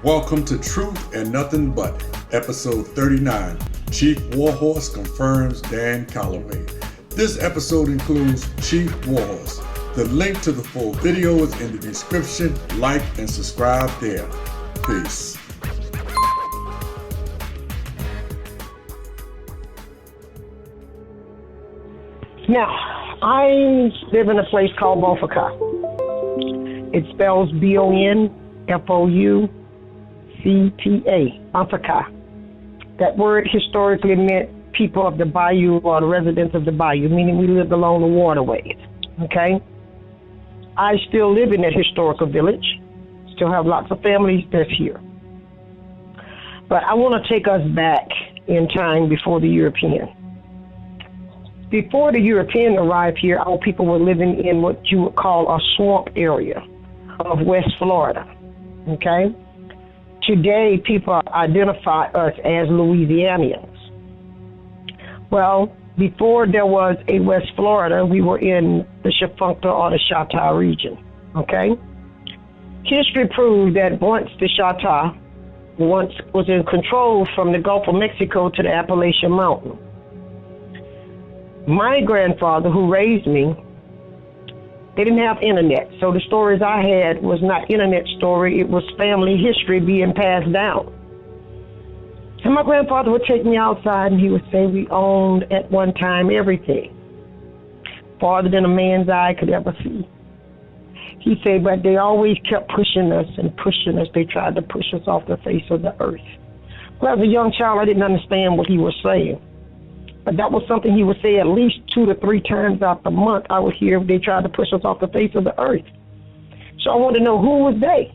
Welcome to Truth and Nothing But, episode 39. Chief Warhorse confirms Dane Calloway. This episode includes Chief Warhorse. The link to the full video is in the description. Like and subscribe there. Peace. Now, I live in a place called Bonfaka. It spells B-O-N-F-O-U-C-T-A, Bonfaka. That word historically meant people of the bayou or the residents of the bayou, meaning we lived along the waterways, okay? I still live in that historical village, still have lots of families that's here. But I want to take us back in time before the European. Before the European arrived here, our people were living in what you would call a swamp area of West Florida, okay? Today, people identify us as Louisianians. Well, before there was a West Florida, we were in the Shafunkta or the Chata region, okay? History proved that once the Chata was in control from the Gulf of Mexico to the Appalachian Mountain. My grandfather, who raised me, they didn't have internet, so the stories I had was not internet story, it was family history being passed down. And my grandfather would take me outside and he would say we owned at one time everything, farther than a man's eye could ever see. He said, but they always kept pushing us and pushing us. They tried to push us off the face of the earth. Well, as a young child, I didn't understand what he was saying. But that was something he would say at least 2 to 3 times out the month. I would hear they tried to push us off the face of the earth. So I wanted to know who was they.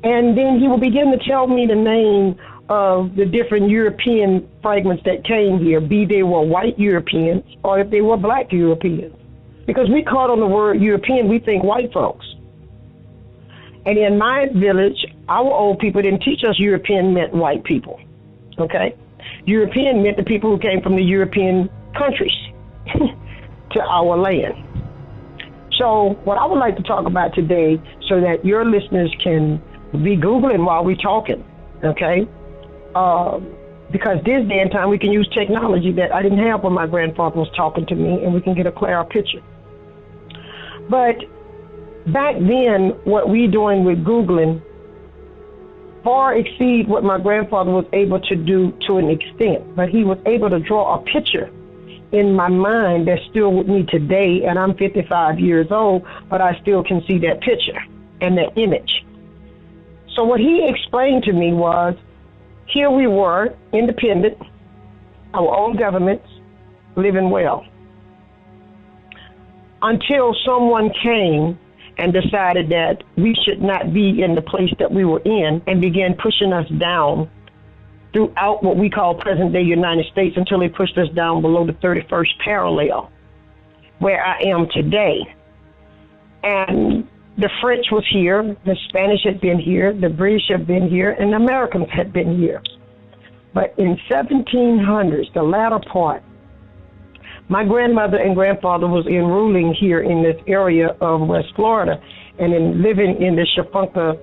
And then he would begin to tell me the name of the different European fragments that came here, be they were white Europeans or if they were black Europeans. Because we caught on the word European, we think white folks. And in my village, our old people didn't teach us European meant white people, okay? European meant the people who came from the European countries to our land. So what I would like to talk about today so that your listeners can be Googling while we're talking, okay? Because this day and time we can use technology that I didn't have when my grandfather was talking to me, and we can get a clearer picture. But back then, what we doing with Googling far exceed what my grandfather was able to do to an extent. But he was able to draw a picture in my mind that's still with me today, and I'm 55 years old, but I still can see that picture and that image. So what he explained to me was, here we were, independent, our own governments, living well. Until someone came and decided that we should not be in the place that we were in and began pushing us down throughout what we call present-day United States until they pushed us down below the 31st parallel, where I am today. And the French was here, the Spanish had been here, the British had been here, and the Americans had been here. But in 1700s, the latter part, my grandmother and grandfather was in ruling here in this area of West Florida and in living in the Shafunkta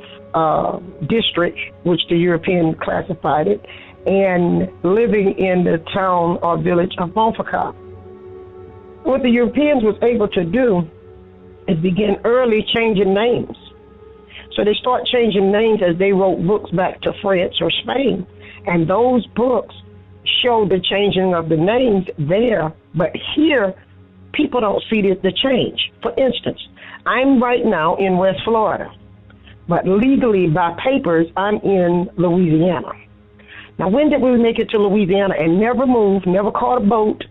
district, which the European classified it, and living in the town or village of Bonfaka. What the Europeans was able to do is begin early changing names. So they start changing names as they wrote books back to France or Spain. And those books show the changing of the names there, but here people don't see the change. For instance, I'm right now in West Florida, but legally by papers, I'm in Louisiana. Now, when did we make it to Louisiana and never moved, never caught a boat,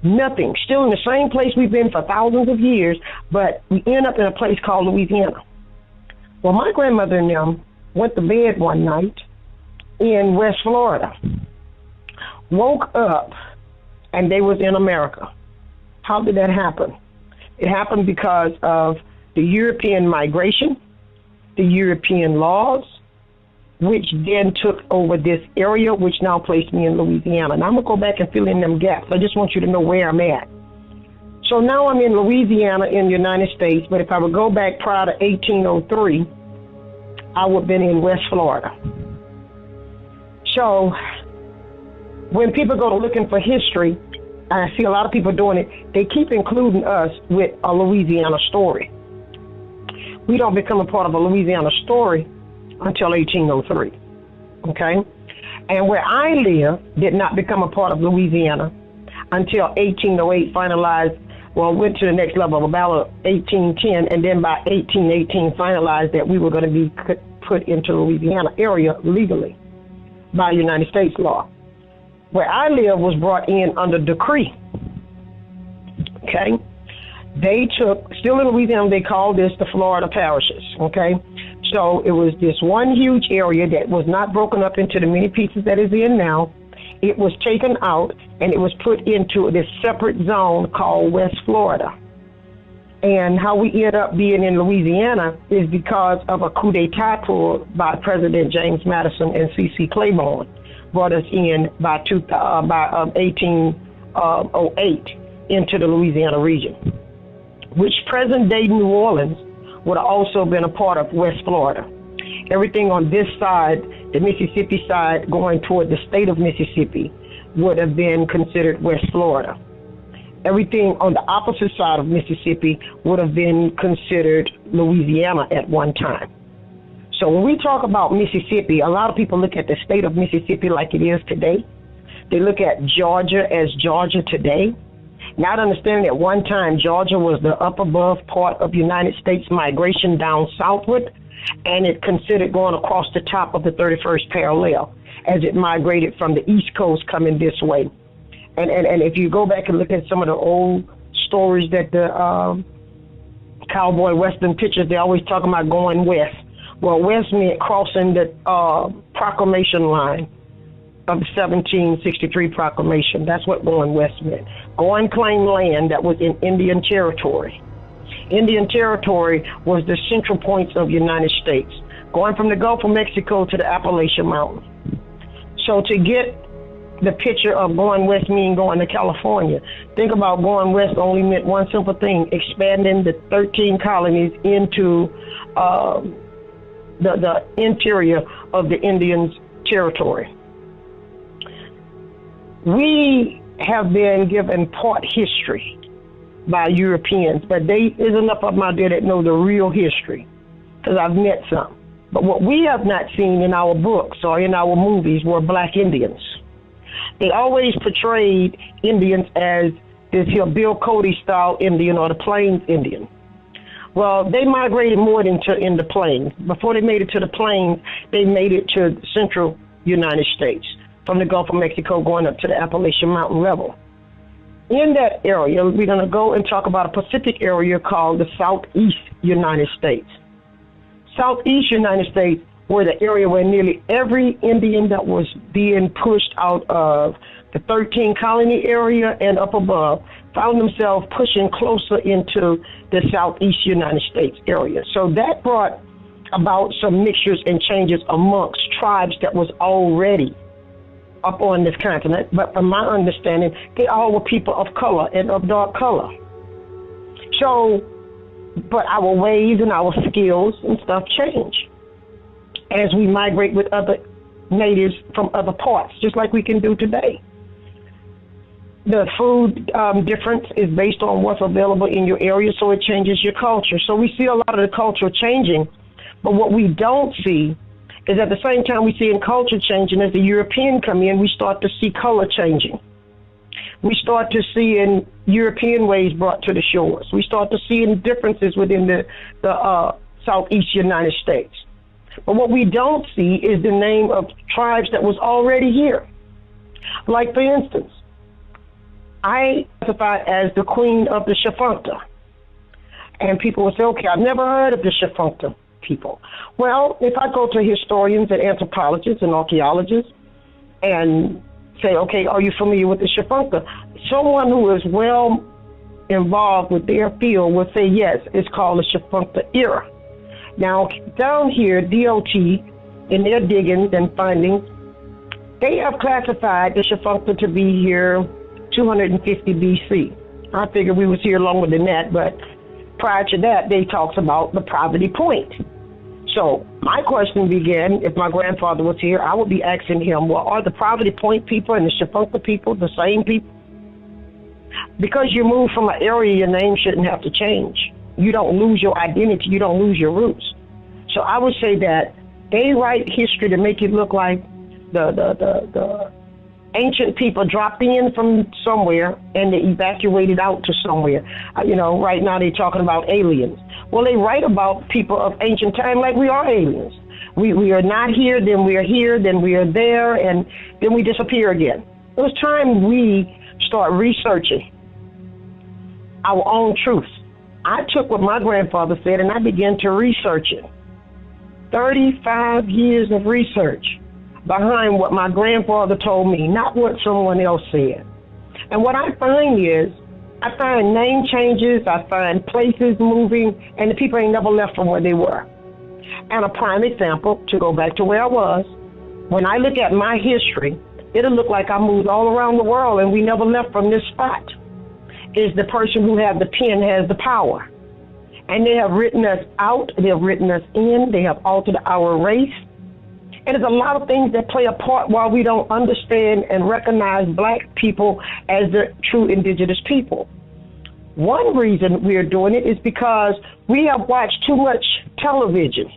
nothing, still in the same place we've been for thousands of years, but we end up in a place called Louisiana. Well, my grandmother and them went to bed one night in West Florida, woke up, and they was in America. How did that happen? It happened because of the European migration, the European laws, which then took over this area, which now placed me in Louisiana. And I'm going to go back and fill in them gaps. I just want you to know where I'm at. So now I'm in Louisiana in the United States, but if I would go back prior to 1803, I would have been in West Florida. So when people go to looking for history, and I see a lot of people doing it, they keep including us with a Louisiana story. We don't become a part of a Louisiana story until 1803, okay? And where I live did not become a part of Louisiana until 1808 finalized, went to the next level of about 1810, and then by 1818 finalized that we were going to be put into Louisiana area legally by United States law. Where I live was brought in under decree, okay? They took, still in Louisiana, they called this the Florida parishes, okay? So it was this one huge area that was not broken up into the many pieces that is in now. It was taken out and it was put into this separate zone called West Florida. And how we ended up being in Louisiana is because of a coup d'etat pulled by President James Madison and C.C. Claiborne, brought us in by 1808 into the Louisiana region, which present-day New Orleans would have also been a part of West Florida. Everything on this side, the Mississippi side, going toward the state of Mississippi, would have been considered West Florida. Everything on the opposite side of Mississippi would have been considered Louisiana at one time. So when we talk about Mississippi, a lot of people look at the state of Mississippi like it is today. They look at Georgia as Georgia today, not understanding that one time Georgia was the up above part of United States migration down southward, and it considered going across the top of the 31st parallel as it migrated from the East Coast coming this way. And if you go back and look at some of the old stories that the cowboy western pictures, they're always talking about going west. Well, west meant crossing the proclamation line of the 1763 proclamation. That's what going west meant. Going claim land that was in Indian Territory. Indian Territory was the central points of the United States, going from the Gulf of Mexico to the Appalachian Mountains. So to get the picture of going west meaning going to California, think about going west only meant one simple thing: expanding the 13 colonies into the interior of the Indians' territory. We have been given part history by Europeans, but there is enough of them out there that know the real history, because I've met some. But what we have not seen in our books or in our movies were black Indians. They always portrayed Indians as this here Bill Cody style Indian or the Plains Indian. Well, they migrated more in the plains. Before they made it to the plains, they made it to central United States, from the Gulf of Mexico going up to the Appalachian Mountain level. In that area, we're going to go and talk about a Pacific area called the Southeast United States. Southeast United States were the area where nearly every Indian that was being pushed out of the 13 colony area and up above found themselves pushing closer into the Southeast United States area. So that brought about some mixtures and changes amongst tribes that was already up on this continent. But from my understanding, they all were people of color and of dark color. So, but our ways and our skills and stuff change as we migrate with other natives from other parts, just like we can do today. The food difference is based on what's available in your area, so it changes your culture. So we see a lot of the culture changing, but what we don't see is at the same time we see in culture changing, as the European come in, we start to see color changing. We start to see in European ways brought to the shores. We start to see in differences within the Southeast United States. But what we don't see is the name of tribes that was already here. Like, for instance, I identify as the queen of the Shafunkta. And people will say, okay, I've never heard of the Shafunkta people. Well, if I go to historians and anthropologists and archaeologists and say, okay, are you familiar with the Shafunkta? Someone who is well involved with their field will say, yes, it's called the Shafunkta era. Now, down here, DOT, in their diggings and findings, they have classified the Shafunkta to be here 250 BC. I figured we was here longer than that, but prior to that, they talks about the Poverty Point. So my question began, if my grandfather was here, I would be asking him, well, are the Poverty Point people and the Shafunka people the same people? Because you move from an area, your name shouldn't have to change. You don't lose your identity. You don't lose your roots. So I would say that they write history to make it look like the ancient people dropped in from somewhere and they evacuated out to somewhere. Right now they're talking about aliens. Well, they write about people of ancient time like we are aliens. We are not here, then we are here, then we are there, and then we disappear again. It was time we start researching our own truth. I took what my grandfather said and I began to research it. 35 years of research behind what my grandfather told me, not what someone else said. And what I find is, I find name changes, I find places moving, and the people ain't never left from where they were. And a prime example, to go back to where I was, when I look at my history, it'll look like I moved all around the world and we never left from this spot. Is the person who has the pen has the power. And they have written us out, they have written us in, they have altered our race. And there's a lot of things that play a part while we don't understand and recognize black people as the true indigenous people. One reason we're doing it is because we have watched too much television.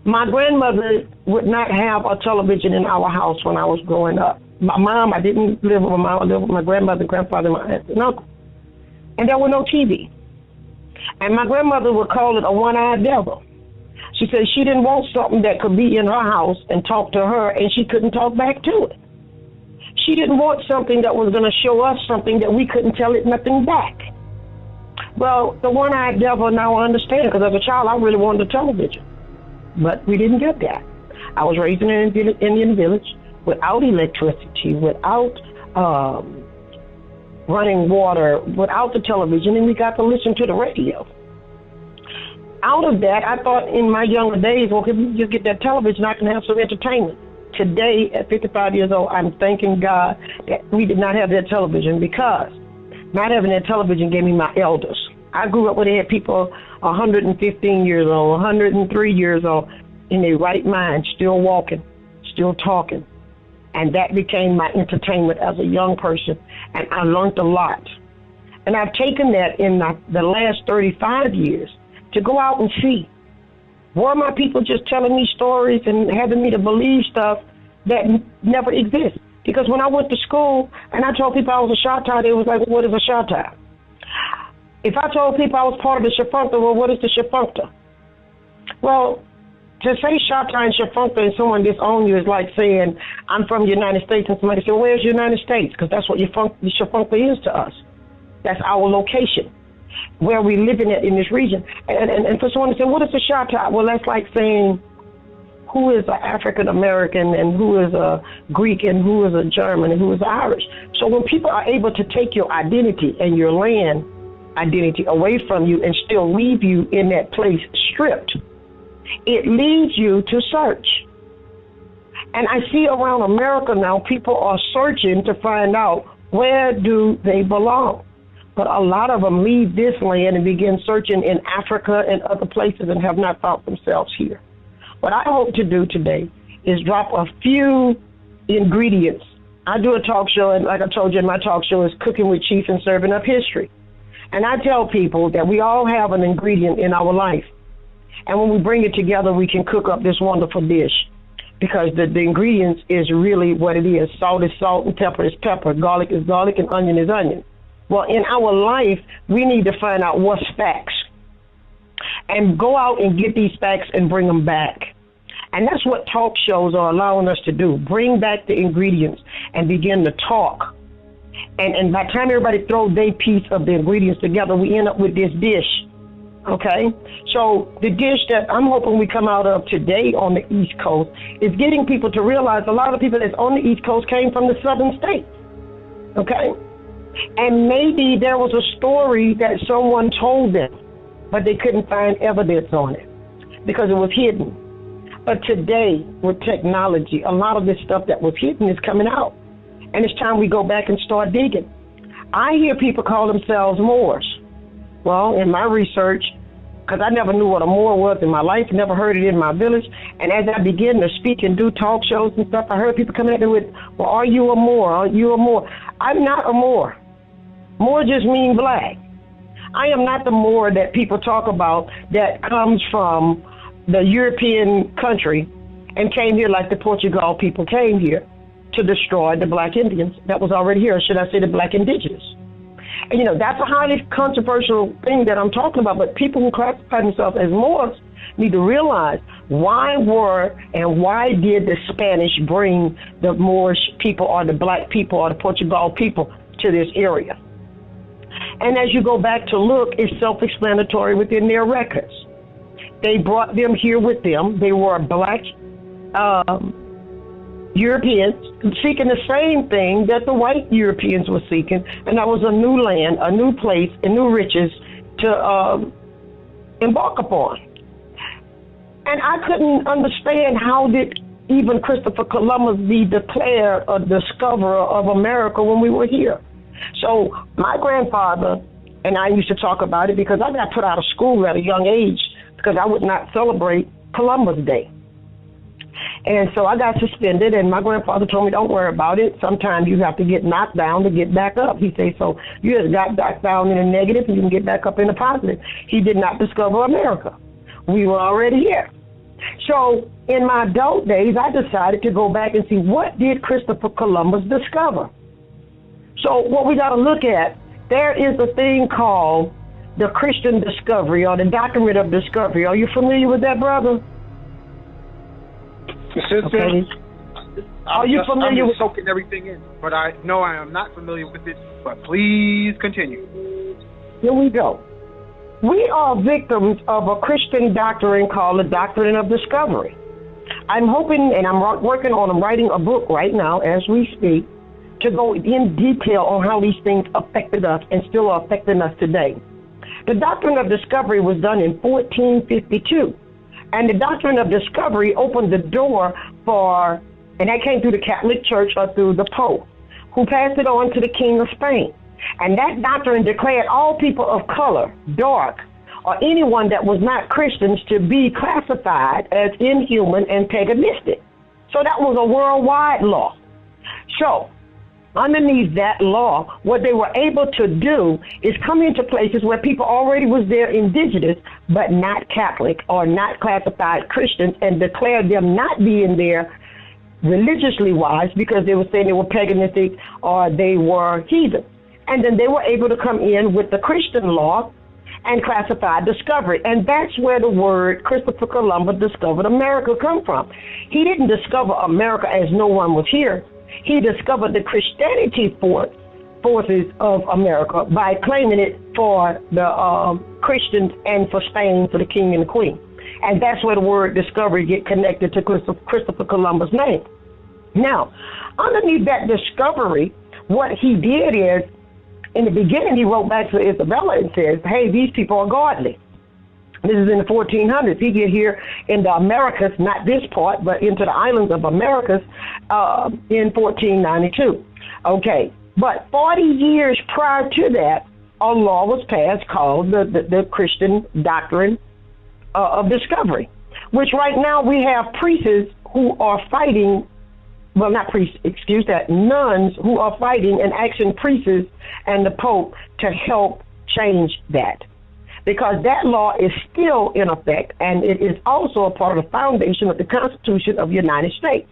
My grandmother would not have a television in our house when I was growing up. My mom, I didn't live with my mom, I lived with my grandmother, grandfather, my aunt, and uncle. And there was no TV. And my grandmother would call it a one-eyed devil. She said she didn't want something that could be in her house and talk to her, and she couldn't talk back to it. She didn't want something that was going to show us something that we couldn't tell it nothing back. Well, the one-eyed devil, now I understand, because as a child, I really wanted a television. But we didn't get that. I was raised in an Indian village without electricity, without running water, without the television, and we got to listen to the radio. Out of that, I thought in my younger days, well, if we just get that television, I can have some entertainment. Today, at 55 years old, I'm thanking God that we did not have that television, because not having that television gave me my elders. I grew up where they had people 115 years old, 103 years old, in their right mind, still walking, still talking. And that became my entertainment as a young person, and I learned a lot. And I've taken that in the last 35 years to go out and see. Were my people just telling me stories and having me to believe stuff that never exists? Because when I went to school and I told people I was a Shatta, they was like, what is a Shatta? If I told people I was part of the Shafunka, well, what is the Shafunka? Well, to say Shatta and Shafunka and someone disown you is like saying, I'm from the United States, and somebody say, where's the United States? Because that's what the Shafunka is to us. That's our location, where we living in this region. And for someone to say, what is a Shatta? Well, that's like saying, who is an African American and who is a Greek and who is a German and who is Irish? So when people are able to take your identity and your land identity away from you and still leave you in that place stripped, it leads you to search. And I see around America now, people are searching to find out where do they belong. But a lot of them leave this land and begin searching in Africa and other places and have not found themselves here. What I hope to do today is drop a few ingredients. I do a talk show, and like I told you, my talk show is Cooking with Chief and Serving Up History. And I tell people that we all have an ingredient in our life. And when we bring it together, we can cook up this wonderful dish. Because the ingredients is really what it is. Salt is salt and pepper is pepper. Garlic is garlic and onion is onion. Well, in our life, we need to find out what's facts and go out and get these facts and bring them back. And that's what talk shows are allowing us to do. Bring back the ingredients and begin to talk. And by the time everybody throws their piece of the ingredients together, we end up with this dish. Okay? So the dish that I'm hoping we come out of today on the East Coast is getting people to realize a lot of people that's on the East Coast came from the southern states. Okay? And maybe there was a story that someone told them, but they couldn't find evidence on it because it was hidden. But today, with technology, a lot of this stuff that was hidden is coming out. And it's time we go back and start digging. I hear people call themselves Moors. Well, in my research, because I never knew what a Moor was in my life, never heard it in my village. And as I began to speak and do talk shows and stuff, I heard people coming at me with, well, are you a Moor? Are you a Moor? I'm not a Moor. Moor just means black. I am not the Moor that people talk about that comes from the European country and came here like the Portugal people came here to destroy the black Indians that was already here, or should I say the black indigenous. And, that's a highly controversial thing that I'm talking about, but people who classify themselves as Moors need to realize why did the Spanish bring the Moorish people or the black people or the Portugal people to this area? And as you go back to look, it's self-explanatory within their records. They brought them here with them. They were black Europeans seeking the same thing that the white Europeans were seeking, and that was a new land, a new place, and new riches to embark upon. And I couldn't understand how did even Christopher Columbus be declared a discoverer of America when we were here. So my grandfather and I used to talk about it because I got put out of school at a young age because I would not celebrate Columbus Day. And so I got suspended, and my grandfather told me, don't worry about it. Sometimes you have to get knocked down to get back up. He said, so you just got knocked down in the negative, and you can get back up in the positive. He did not discover America. We were already here. So in my adult days, I decided to go back and see what did Christopher Columbus discover. So what we got to look at, there is a thing called the Christian discovery or the doctrine of discovery. Are you familiar with that, brother? Sister, okay. Are you familiar with soaking everything in? But I am not familiar with it. But please continue. Here we go. We are victims of a Christian doctrine called the doctrine of discovery. I'm hoping, and I'm working on writing a book right now as we speak, to go in detail on how these things affected us and still are affecting us today. The doctrine of discovery was done in 1452. And the doctrine of discovery opened the door for, and that came through the Catholic Church or through the Pope, who passed it on to the King of Spain. And that doctrine declared all people of color, dark, or anyone that was not Christians to be classified as inhuman and paganistic. So that was a worldwide law. So underneath that law, what they were able to do is come into places where people already was there indigenous, but not Catholic or not classified Christians, and declare them not being there religiously wise because they were saying they were paganistic or they were heathen. And then they were able to come in with the Christian law and classify discovery. And that's where the word Christopher Columbus discovered America come from. He didn't discover America as no one was here. He discovered the Christianity forces of America by claiming it for the Christians and for Spain, for the king and the queen. And that's where the word discovery get connected to Christopher Columbus' name. Now, underneath that discovery, what he did is, in the beginning, he wrote back to Isabella and says, hey, these people are godly. This is in the 1400s. He get here in the Americas, not this part, but into the islands of Americas in 1492. Okay, but 40 years prior to that, a law was passed called the Christian doctrine of discovery, which right now we have priests who are fighting, well, not priests, excuse that, nuns who are fighting and asking priests and the Pope to help change that. Because that law is still in effect, and it is also a part of the foundation of the Constitution of the United States.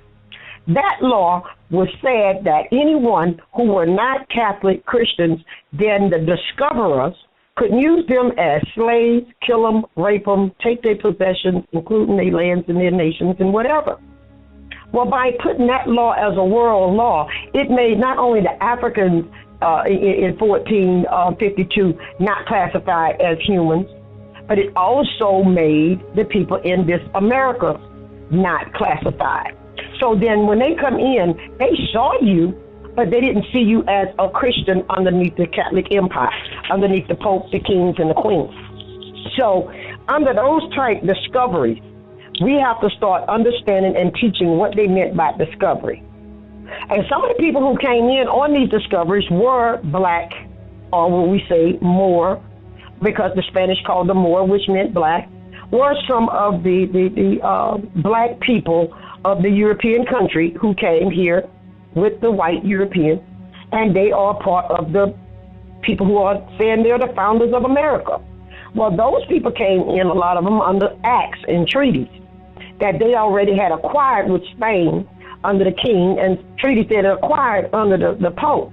That law was said that anyone who were not Catholic Christians, then the discoverers could use them as slaves, kill them, rape them, take their possessions, including their lands and their nations and whatever. Well, by putting that law as a world law, it made not only the Africans in 1452 not classified as humans, but it also made the people in this America not classified. So then when they come in, they saw you, but they didn't see you as a Christian underneath the Catholic Empire, underneath the Pope, the kings, and the queens. So under those type discoveries, we have to start understanding and teaching what they meant by discovery. And some of the people who came in on these discoveries were black, or what we say Moor, because the Spanish called them Moor, which meant black, were some of the black people of the European country who came here with the white Europeans, and they are part of the people who are saying they're the founders of America. Well, those people came in, a lot of them, under acts and treaties that they already had acquired with Spain under the king, and treaties that are acquired under the Pope.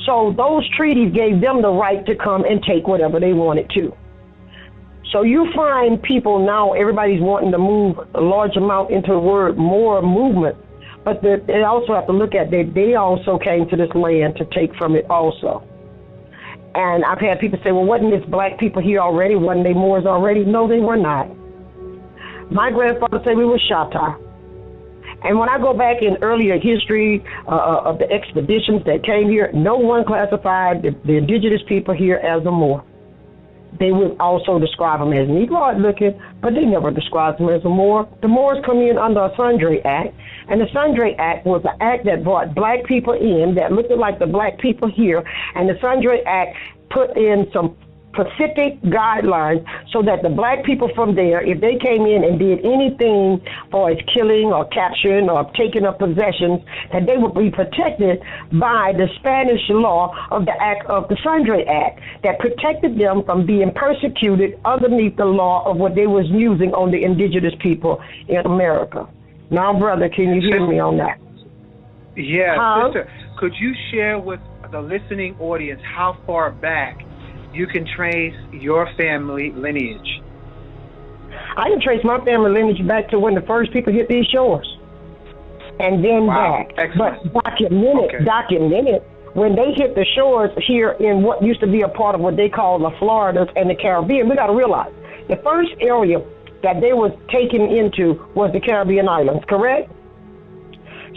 So those treaties gave them the right to come and take whatever they wanted to. So you find people now, everybody's wanting to move a large amount into the word more movement, but they also have to look at that they also came to this land to take from it also. And I've had people say, well, wasn't this black people here already? Wasn't they Moors already? No, they were not. My grandfather said we were Shatar. And when I go back in earlier history of the expeditions that came here, no one classified the indigenous people here as a Moor. They would also describe them as Negroid looking, but they never described them as a Moor. The Moors come in under a Sundry Act, and the Sundry Act was the act that brought black people in that looked like the black people here, and the Sundry Act put in some specific guidelines so that the black people from there, if they came in and did anything for as killing or capturing or taking of possessions, that they would be protected by the Spanish law of the Act of the Sundry Act that protected them from being persecuted underneath the law of what they was using on the indigenous people in America. Now, brother, can you hear me on that? Yeah, sister, could you share with the listening audience how far back you can trace your family lineage? I can trace my family lineage back to when the first people hit these shores. And then back. Excellent. But documented, when they hit the shores here in what used to be a part of what they call the Floridas and the Caribbean, we got to realize the first area that they was taken into was the Caribbean islands, correct?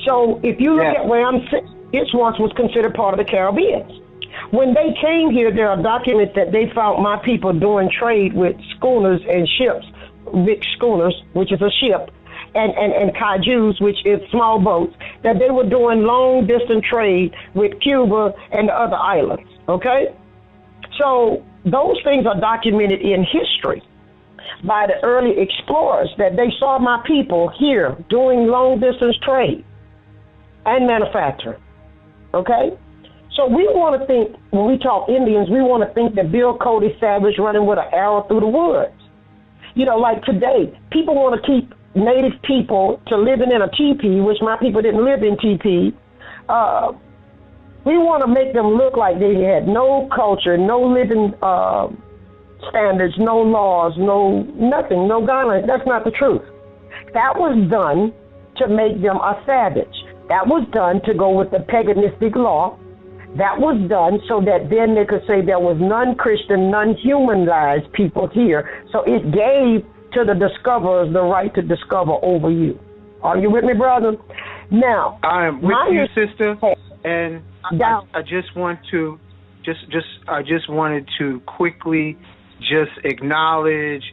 So if you look at where I'm sitting, it once was considered part of the Caribbean. When they came here, there are documents that they found my people doing trade with schooners and ships, big schooners, which is a ship, and kaijus, which is small boats, that they were doing long-distance trade with Cuba and the other islands, okay? So those things are documented in history by the early explorers, that they saw my people here doing long-distance trade and manufacturing, okay? So we want to think, when we talk Indians, we want to think that Bill Cody Savage running with an arrow through the woods. You know, like today, people want to keep native people to living in a teepee, which my people didn't live in teepee. We want to make them look like they had no culture, no living standards, no laws, no nothing, no guidelines. That's not the truth. That was done to make them a savage. That was done to go with the paganistic law. That was done so that then they could say there was non-Christian, non-humanized people here. So it gave to the discoverers the right to discover over you. Are you with me, brother? Now, I am with you, sister. And I just want to, I just wanted to quickly just acknowledge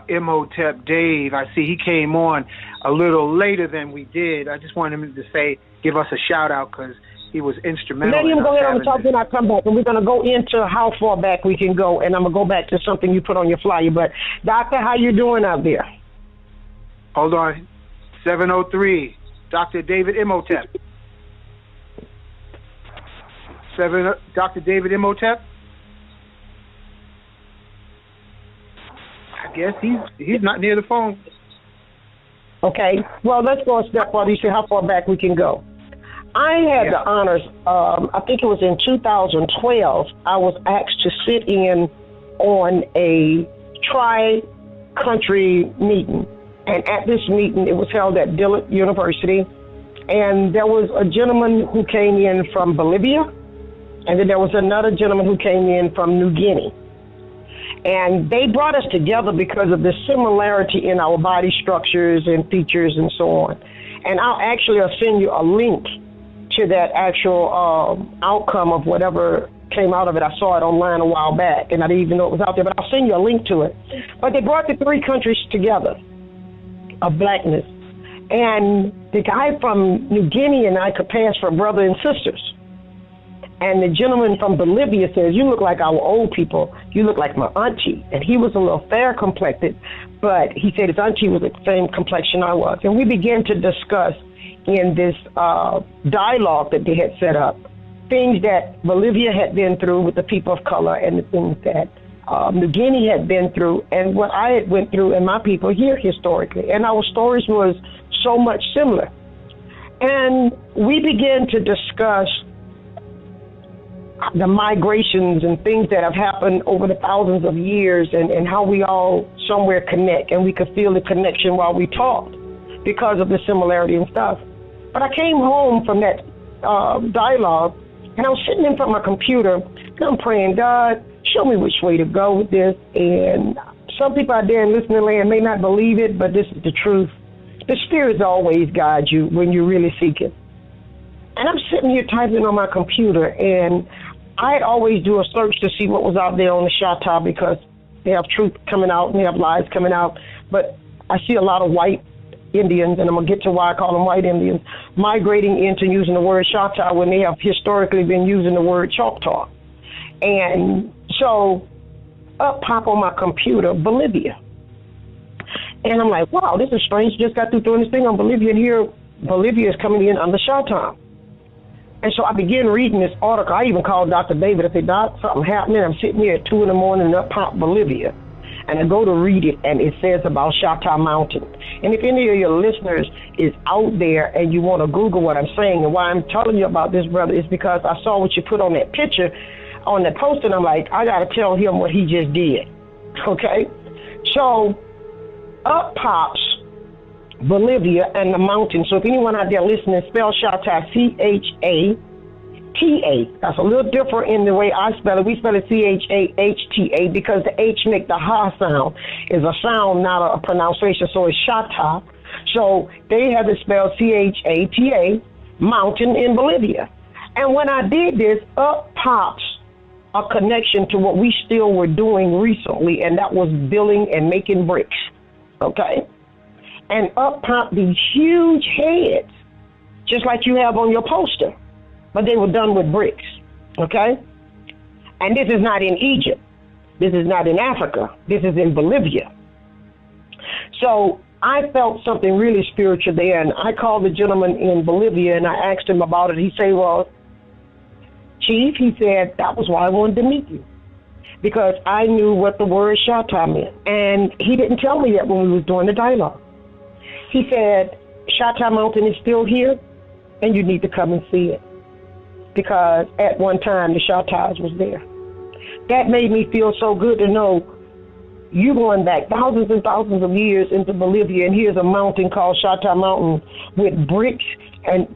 Imhotep Dave. I see he came on a little later than we did. I just wanted him to say, give us a shout out, because he was instrumental. Let him go ahead and talk, then I come back, and we're going to go into how far back we can go, and I'm going to go back to something you put on your flyer. But, Doctor, how you doing out there? Hold on. 703, Dr. David Imhotep. Dr. David Imhotep? I guess he's not near the phone. Okay. Well, let's go a step further. You see how far back we can go. I had the honors, I think it was in 2012, I was asked to sit in on a tri-country meeting. And at this meeting, it was held at Dillard University. And there was a gentleman who came in from Bolivia. And then there was another gentleman who came in from New Guinea. And they brought us together because of the similarity in our body structures and features and so on. And I'll send you a link to that actual outcome of whatever came out of it. I saw it online a while back, and I didn't even know it was out there, but I'll send you a link to it. But they brought the three countries together of blackness. And the guy from New Guinea and I could pass for brother and sisters. And the gentleman from Bolivia says, you look like our old people. You look like my auntie. And he was a little fair complected, but he said his auntie was the same complexion I was. And we began to discuss in this dialogue that they had set up things that Bolivia had been through with the people of color and the things that New Guinea had been through and what I had went through and my people here historically. And our stories was so much similar. And we began to discuss the migrations and things that have happened over the thousands of years and how we all somewhere connect, and we could feel the connection while we talked because of the similarity and stuff. But I came home from that dialogue, and I was sitting in front of my computer, and I'm praying, God, show me which way to go with this. And some people out there in listening land may not believe it, but this is the truth. The Spirit always guides you when you really seek it. And I'm sitting here typing on my computer, and I'd always do a search to see what was out there on the Shatta because they have truth coming out and they have lies coming out. But I see a lot of white Indians, and I'm going to get to why I call them white Indians, migrating into using the word Shatta when they have historically been using the word Choctaw. And so up pop on my computer, Bolivia. And I'm like, wow, this is strange. Just got through doing this thing on Bolivia, and here Bolivia is coming in under Shatta. And so I began reading this article. I even called Dr. David. I said, Doc, something happening. I'm sitting here at 2 in the morning and up pop Bolivia. And I go to read it, and it says about Shatta Mountain. And if any of your listeners is out there and you want to Google what I'm saying, and why I'm telling you about this, brother, is because I saw what you put on that picture, on that post, and I'm like, I got to tell him what he just did. Okay? So up pops Bolivia and the mountain. So if anyone out there listening, spell Shatta Chata. That's a little different in the way I spell it. We spell it Chahta because the H make the ha sound. Is a sound, not a pronunciation. So it's Shatta. So they have it spelled Chata, mountain in Bolivia. And when I did this, up pops a connection to what we still were doing recently, and that was building and making bricks. Okay? And up popped these huge heads, just like you have on your poster, but they were done with bricks, okay? And this is not in Egypt. This is not in Africa. This is in Bolivia. So I felt something really spiritual there, and I called the gentleman in Bolivia, and I asked him about it. He said, well, Chief, he said, that was why I wanted to meet you, because I knew what the word Shatta meant. And he didn't tell me that when we was doing the dialogue. He said, Shatta Mountain is still here, and you need to come and see it. Because at one time, the Shattas was there. That made me feel so good to know you going back thousands and thousands of years into Bolivia, and here's a mountain called Shatta Mountain with bricks and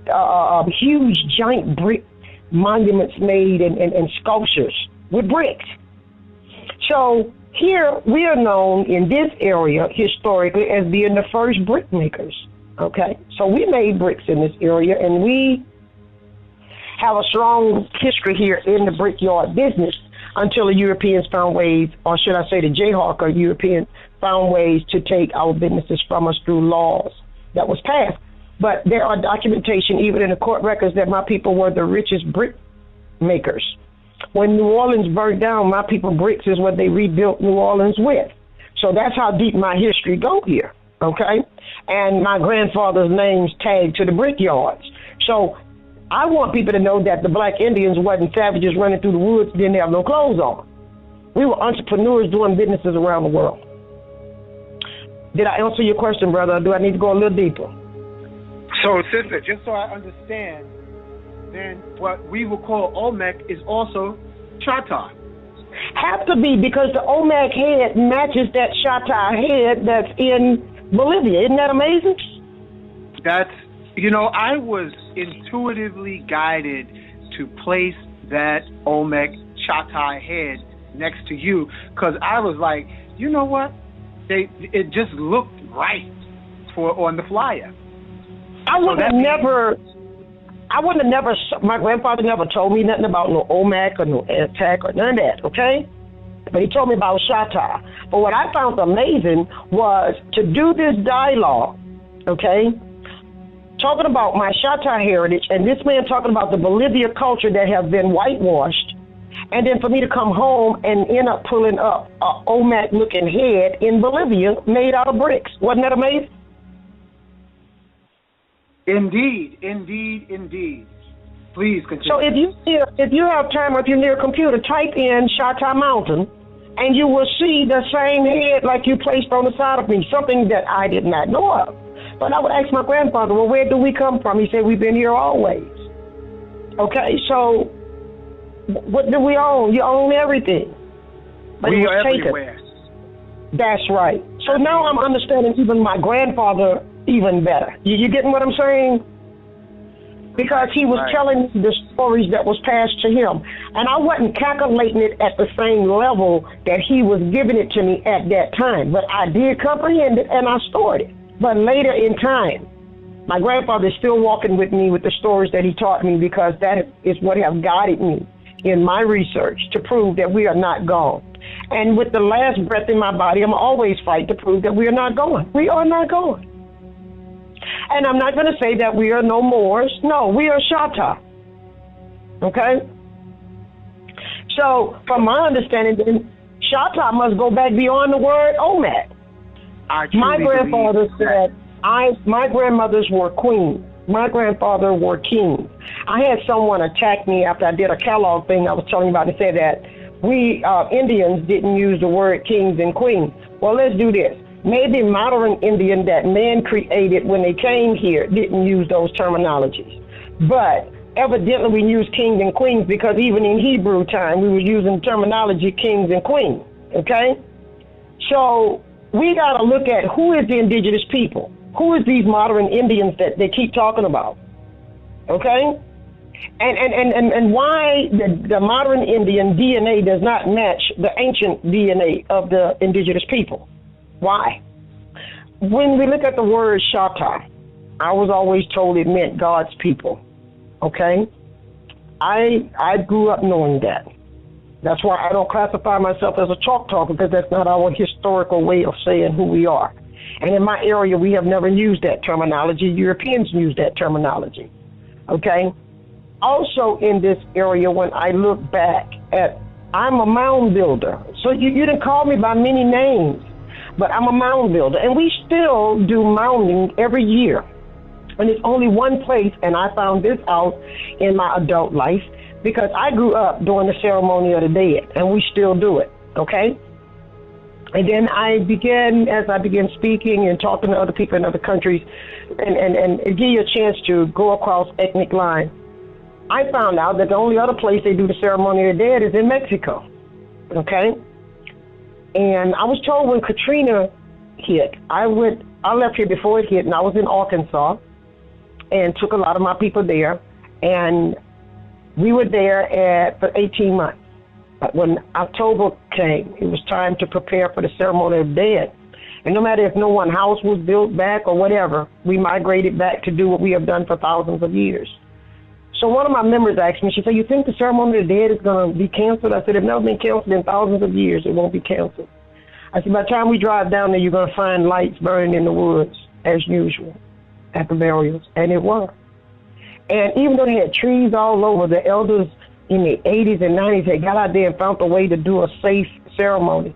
huge, giant brick monuments made and sculptures with bricks. So here we are known in this area historically as being the first brick makers. Okay, so we made bricks in this area, and we have a strong history here in the brickyard business until the Europeans found ways, or should I say the Jayhawk or Europeans found ways to take our businesses from us through laws that was passed. But there are documentation, even in the court records, that my people were the richest brick makers. When New Orleans burned down, my people bricks is what they rebuilt New Orleans with. So that's how deep my history go here, okay? And my grandfather's name's tagged to the brickyards. So I want people to know that the black Indians wasn't savages running through the woods, didn't have no clothes on. We were entrepreneurs doing businesses around the world. Did I answer your question, brother, or do I need to go a little deeper? So, sister, just so I understand, then what we would call Olmec is also Shatta. Have to be, because the Olmec head matches that Shatta head that's in Bolivia. Isn't that amazing? That's, I was intuitively guided to place that Olmec Shatta head next to you, because I was like, you know what? It just looked right on the flyer. I would have never, my grandfather never told me nothing about no Olmec or no Aztec or none of that, okay? But he told me about Shatta. But what I found amazing was to do this dialogue, okay? talking about my Chata heritage, and this man talking about the Bolivia culture that have been whitewashed, and then for me to come home and end up pulling up a Olmec-looking head in Bolivia made out of bricks. Wasn't that amazing? Indeed, indeed, indeed. Please continue. So if you have time, if you're near a computer, type in Chata Mountain, and you will see the same head like you placed on the side of me, something that I did not know of. But I would ask my grandfather, well, where do we come from? He said, we've been here always. Okay, so what do we own? You own everything. But we it are was taken. everywhere. That's right. So now I'm understanding even my grandfather even better. You getting what I'm saying? Because he was telling me the stories that was passed to him. And I wasn't calculating it at the same level that he was giving it to me at that time. But I did comprehend it, and I stored it. But later in time, my grandfather is still walking with me with the stories that he taught me, because that is what have guided me in my research to prove that we are not gone. And with the last breath in my body, I'm always fighting to prove that we are not gone. We are not gone. And I'm not going to say that we are no Moors. No, we are Chata. Okay? So, from my understanding, then, Chata must go back beyond the word Olmec. My grandfather said, my grandmothers were queens. My grandfather were kings. I had someone attack me after I did a Calloway thing I was telling you about, and said that we Indians didn't use the word kings and queens. Well, let's do this. Maybe modern Indian that man created when they came here didn't use those terminologies. But evidently we use kings and queens, because even in Hebrew time we were using terminology kings and queens. Okay? So we got to look at who is the indigenous people. Who is these modern Indians that they keep talking about? Okay? And why the modern Indian DNA does not match the ancient DNA of the indigenous people? Why? When we look at the word Chata, I was always told it meant God's people. Okay? I grew up knowing that. That's why I don't classify myself as a Choctaw, because that's not our historical way of saying who we are. And in my area, we have never used that terminology. Europeans use that terminology. Okay? Also in this area, when I look back at, I'm a mound builder. So you didn't call me by many names, but I'm a mound builder. And we still do mounding every year. And it's only one place, and I found this out in my adult life, because I grew up doing the ceremony of the dead, and we still do it, okay? And then as I began speaking and talking to other people in other countries, and give you a chance to go across ethnic lines, I found out that the only other place they do the ceremony of the dead is in Mexico, okay? And I was told when Katrina hit, I left here before it hit, and I was in Arkansas, and took a lot of my people there, and we were there for 18 months. But when October came, it was time to prepare for the ceremony of the dead. And no matter if no one house was built back or whatever, we migrated back to do what we have done for thousands of years. So one of my members asked me, she said, you think the ceremony of the dead is going to be canceled? I said, it's never been canceled in thousands of years. It won't be canceled. I said, by the time we drive down there, you're going to find lights burning in the woods, as usual, at the burials. And it was. And even though they had trees all over, the elders in the 80s and 90s had got out there and found a way to do a safe ceremony.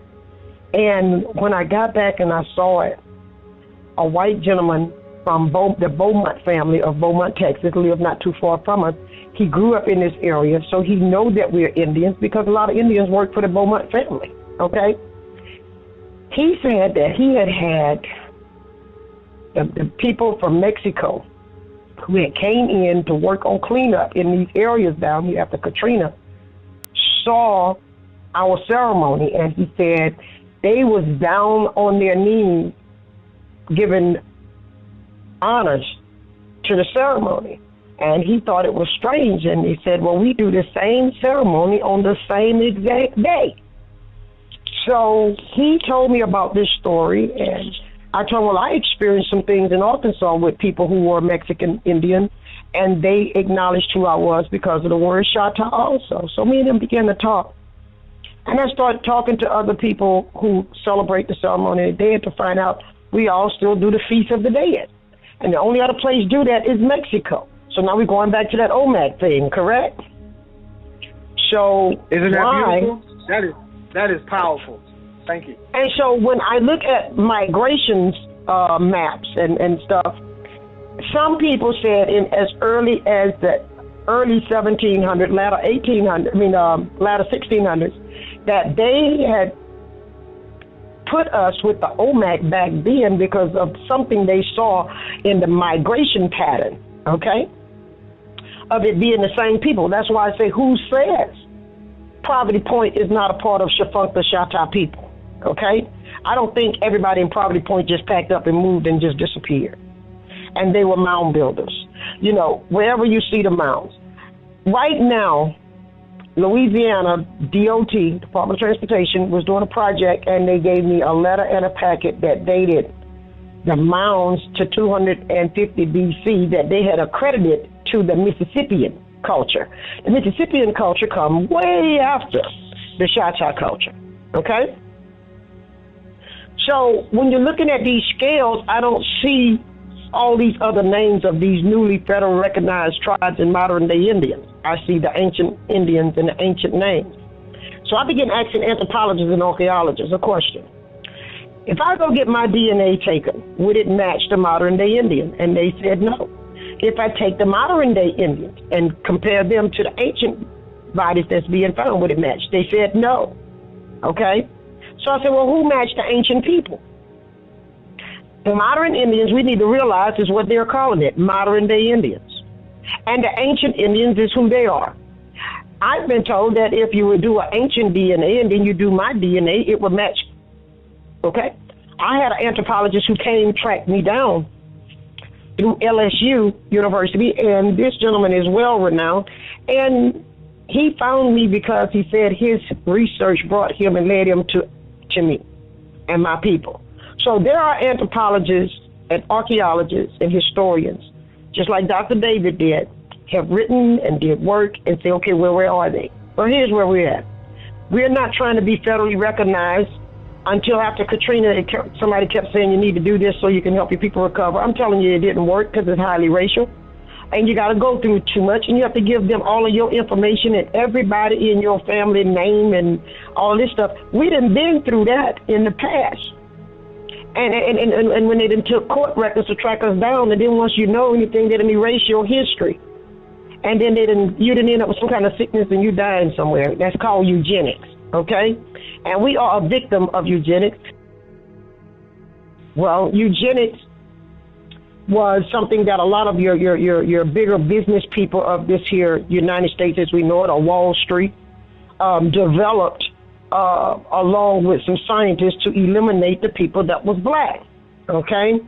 And when I got back and I saw it, a white gentleman from the Beaumont family of Beaumont, Texas, lived not too far from us. He grew up in this area, so he knows that we're Indians, because a lot of Indians work for the Beaumont family, okay? He said that he had the people from Mexico who had came in to work on cleanup in these areas down here after Katrina saw our ceremony, and he said they was down on their knees giving honors to the ceremony. And he thought it was strange, and he said, well, we do the same ceremony on the same exact day. So he told me about this story, and I told him, well, I experienced some things in Arkansas with people who were Mexican Indian, and they acknowledged who I was because of the word Chata also. So me and them began to talk. And I started talking to other people who celebrate the ceremony of the dead to find out we all still do the Feast of the Dead. And the only other place do that is Mexico. So now we're going back to that OMAC thing, correct? So isn't that why? Beautiful? That is powerful. Thank you. And so when I look at migrations maps and stuff, some people said in as early as the early 1700s, latter 1600s, that they had put us with the OMAC back then because of something they saw in the migration pattern, okay, of it being the same people. That's why I say, who says Poverty Point is not a part of Shafunkta Shatta people, okay? I don't think everybody in Poverty Point just packed up and moved and just disappeared. And they were mound builders. You know, wherever you see the mounds. Right now, Louisiana DOT, Department of Transportation, was doing a project, and they gave me a letter and a packet that dated the mounds to 250 BC that they had accredited to the Mississippian culture. The Mississippian culture come way after the Shatta culture, okay? So when you're looking at these scales, I don't see all these other names of these newly federal recognized tribes and modern day Indians. I see the ancient Indians and the ancient names. So I began asking anthropologists and archaeologists a question. If I go get my DNA taken, would it match the modern day Indian? And they said no. If I take the modern day Indians and compare them to the ancient bodies that's being found, would it match? They said no. Okay? So I said, well, who matched the ancient people? The modern Indians, we need to realize, is what they're calling it, modern day Indians. And the ancient Indians is who they are. I've been told that if you would do an ancient DNA and then you do my DNA, it would match. Okay? I had an anthropologist who tracked me down through LSU University, and this gentleman is well renowned. And he found me because he said his research brought him and led him to me and my people. So there are anthropologists and archaeologists and historians, just like Dr. David did, have written and did work and say, okay, well, where are they? Well, here's where we're at. We're not trying to be federally recognized until after Katrina, somebody kept saying you need to do this so you can help your people recover. I'm telling you, it didn't work because it's highly racial. And you got to go through too much, and you have to give them all of your information and everybody in your family name and all this stuff. We done been through that in the past. And when they done took court records to track us down, and then once you know anything, they done erase your history. And then you didn't end up with some kind of sickness and you dying somewhere. That's called eugenics, okay? And we are a victim of eugenics. Well, eugenics was something that a lot of your bigger business people of this here United States as we know it, or Wall Street, developed along with some scientists to eliminate the people that was black, okay?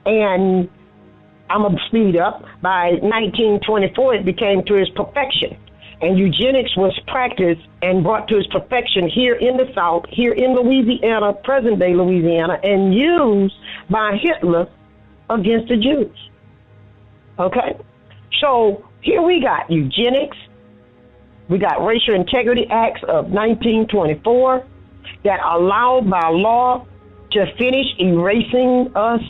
And I'm going to speed up. By 1924, it became to its perfection. And eugenics was practiced and brought to its perfection here in the South, here in Louisiana, present-day Louisiana, and used by Hitler against the Jews, okay? So here we got eugenics. We got Racial Integrity Acts of 1924 that allowed by law to finish erasing us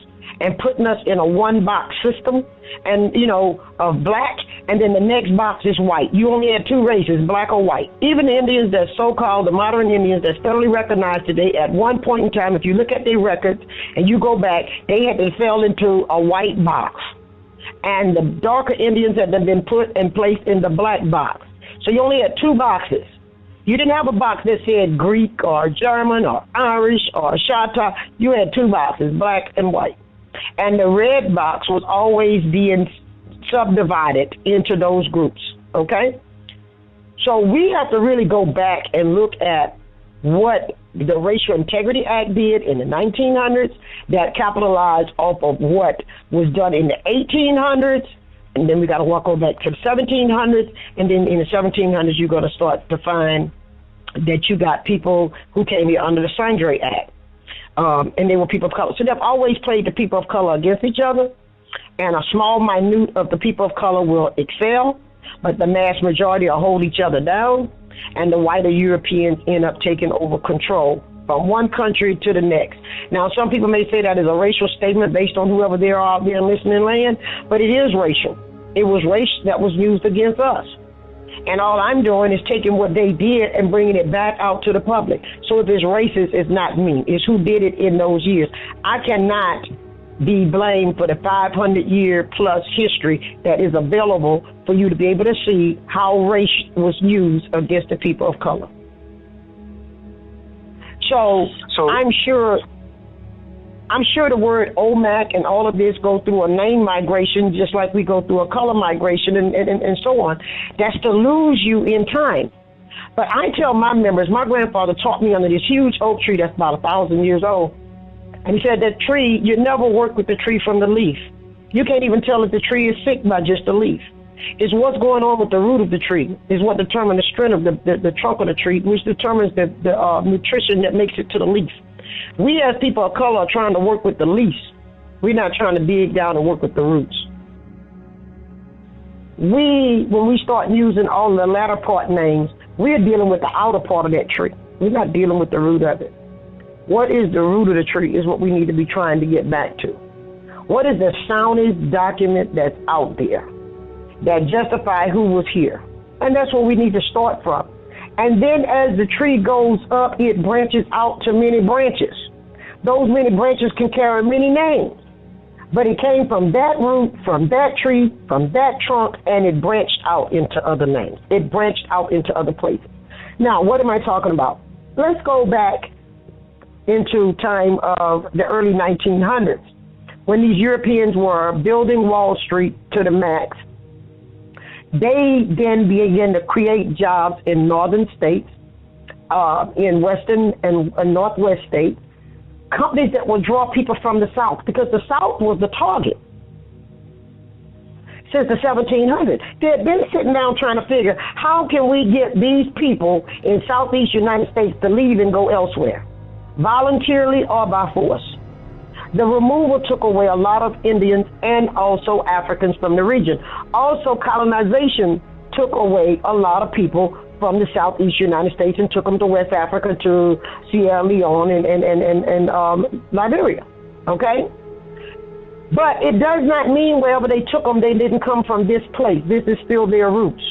and putting us in a one-box system, and, you know, of black, and then the next box is white. You only had two races, black or white. Even the Indians that so-called the modern Indians that's federally recognized today, at one point in time, if you look at their records and you go back, they fell into a white box. And the darker Indians had been put and placed in the black box. So you only had two boxes. You didn't have a box that said Greek or German or Irish or Shatta. You had two boxes, black and white. And the red box was always being subdivided into those groups, okay? So we have to really go back and look at what the Racial Integrity Act did in the 1900s that capitalized off of what was done in the 1800s, and then we got to walk over back to the 1700s, and then in the 1700s you're going to start to find that you got people who came here under the Sangre Act. And they were people of color. So they've always played the people of color against each other, and a small minute of the people of color will excel, but the mass majority will hold each other down, and the whiter Europeans end up taking over control from one country to the next. Now, some people may say that is a racial statement based on whoever they are out there in listening land, but it is racial. It was race that was used against us. And all I'm doing is taking what they did and bringing it back out to the public. So if it's racist, it's not me. It's who did it in those years. I cannot be blamed for the 500-year plus history that is available for you to be able to see how race was used against the people of color. So I'm sure the word OMAC and all of this go through a name migration, just like we go through a color migration and so on. That's to lose you in time. But I tell my members, my grandfather taught me under this huge oak tree that's about 1,000 years old. And he said that tree, you never work with the tree from the leaf. You can't even tell if the tree is sick by just the leaf. It's what's going on with the root of the tree is what determines the strength of the trunk of the tree, which determines the nutrition that makes it to the leaf. We as people of color are trying to work with the leaves. We're not trying to dig down and work with the roots. When we start using all the latter part names, we're dealing with the outer part of that tree. We're not dealing with the root of it. What is the root of the tree is what we need to be trying to get back to. What is the soundest document that's out there that justify who was here? And that's where we need to start from. And then as the tree goes up, it branches out to many branches. Those many branches can carry many names. But it came from that root, from that tree, from that trunk, and it branched out into other names. It branched out into other places. Now, what am I talking about? Let's go back into time of the early 1900s, when these Europeans were building Wall Street to the max. They then began to create jobs in northern states, in western and northwest states, companies that would draw people from the South, because the South was the target. Since the 1700s, they had been sitting down trying to figure, how can we get these people in Southeast United States to leave and go elsewhere, voluntarily or by force? The removal took away a lot of Indians and also Africans from the region. Also, colonization took away a lot of people from the Southeast United States and took them to West Africa, to Sierra Leone and Liberia, okay? But it does not mean wherever they took them, they didn't come from this place. This is still their roots.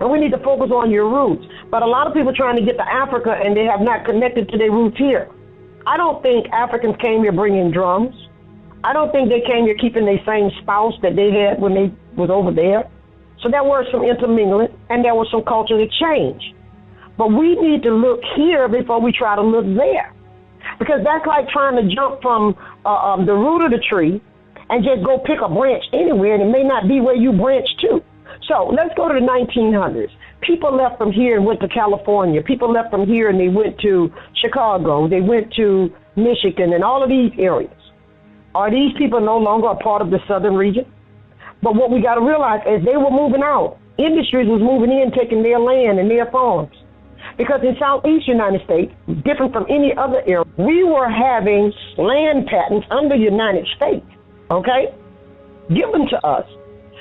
And we need to focus on your roots. But a lot of people trying to get to Africa and they have not connected to their roots here. I don't think Africans came here bringing drums. I don't think they came here keeping their same spouse that they had when they was over there. So there was some intermingling and there was some cultural exchange. But we need to look here before we try to look there. Because that's like trying to jump from the root of the tree and just go pick a branch anywhere, and it may not be where you branch to. So let's go to the 1900s. People left from here and went to California. People left from here and they went to Chicago. They went to Michigan and all of these areas. Are these people no longer a part of the southern region? But what we got to realize, as they were moving out, industries was moving in, taking their land and their farms. Because in Southeast United States, different from any other area, we were having land patents under the United States, okay, given to us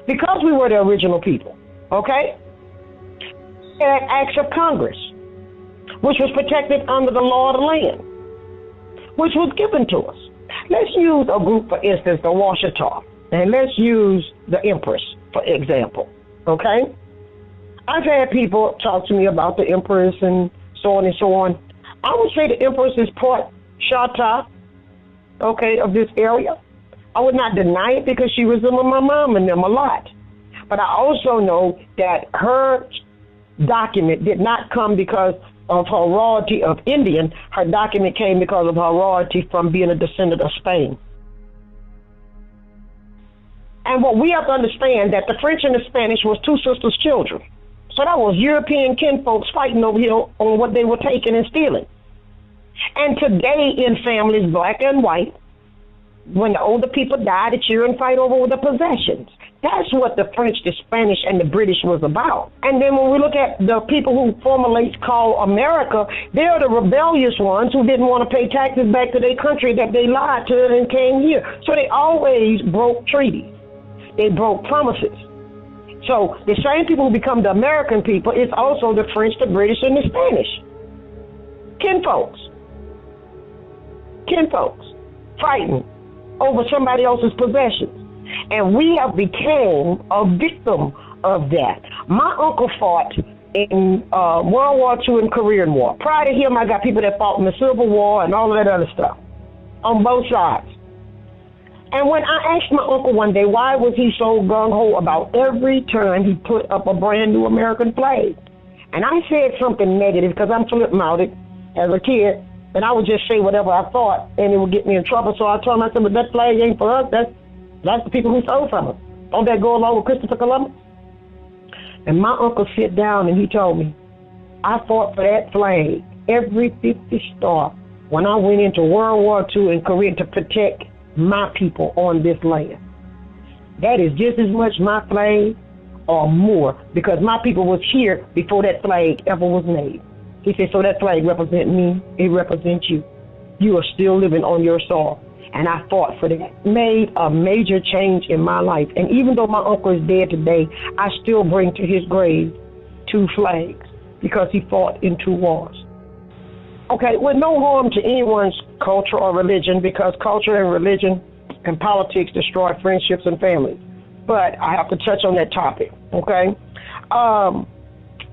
because we were the original people, okay? And acts of Congress, which was protected under the law of the land, which was given to us. Let's use a group, for instance, the Washita, and let's use the Empress, for example, okay? I've had people talk to me about the Empress and so on and so on. I would say the Empress is part Chata, okay, of this area. I would not deny it because she was with my mom and them a lot. But I also know that her document did not come because of her royalty of Indian. Her document came because of her royalty from being a descendant of Spain. And what we have to understand that the French and the Spanish was two sisters' children. So that was European kinfolks fighting over here on what they were taking and stealing. And today in families, black and white, when the older people die, the children fight over the possessions. That's what the French, the Spanish, and the British was about. And then when we look at the people who formally call America, they're the rebellious ones who didn't want to pay taxes back to their country that they lied to and came here. So they always broke treaties. They broke promises. So the same people who become the American people is also the French, the British, and the Spanish. kinfolks, fighting over somebody else's possessions. And we have become a victim of that. My uncle fought in World War II and Korean War. Prior to him, I got people that fought in the Civil War and all of that other stuff on both sides. And when I asked my uncle one day, why was he so gung-ho about every time he put up a brand new American flag? And I said something negative because I'm flip-mouthed as a kid, and I would just say whatever I thought, and it would get me in trouble. So I told him, I said, but that flag ain't for us. That's the people who stole from us. Don't that go along with Christopher Columbus? And my uncle sit down and he told me, I fought for that flag every 50 star when I went into World War II in Korea to protect my people on this land. That is just as much my flag or more, because my people was here before that flag ever was made. He said, so that flag represents me, it represents you. You are still living on your soil. And I fought for that. Made a major change in my life. And even though my uncle is dead today, I still bring to his grave 2 flags because he fought in 2 wars. Okay, with no harm to anyone's culture or religion, because culture and religion and politics destroy friendships and families. But I have to touch on that topic, okay?